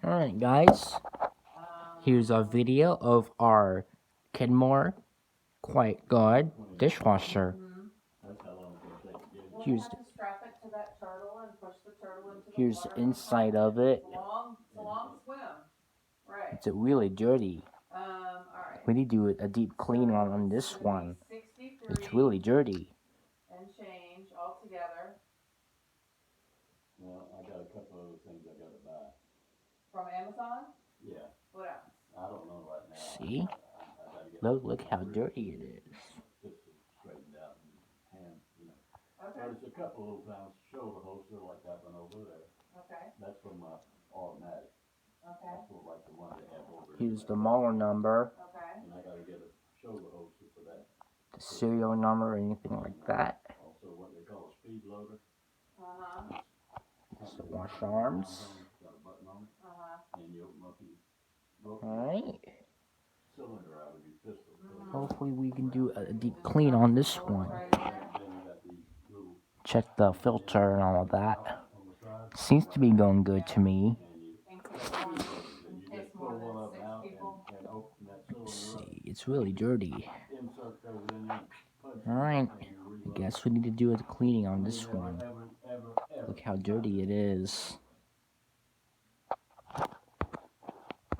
Alright guys, here's a video of our Kenmore Quiet Guard dishwasher. Here's the inside of it. It's really dirty. We need to do a deep clean on this one. It's really dirty. And change altogether. Well, I got a couple other things I gotta buy. From Amazon? Yeah. What else? I don't know right now. See? I gotta get Look how dirty it is. just to straighten out and hand, Okay. There's a couple little things, shoulder holster like that one over there. Okay. That's from my automatic. Okay. That's what, like the one they have over Here's the model number, Okay. and I gotta get a shoulder holster for that. the serial number, or anything like that. Also what they call a speed loader. Uh-huh. It's the wash arms. Got a button on it. Uh-huh. And you open up your Alright. cylinder out of your pistol. Hopefully we can do a deep clean on this one. Then you got these little Check the filter and all of that. Seems to be going good to me. See, it's really dirty. Alright, I guess we need to do a cleaning on this one. Look how dirty it is.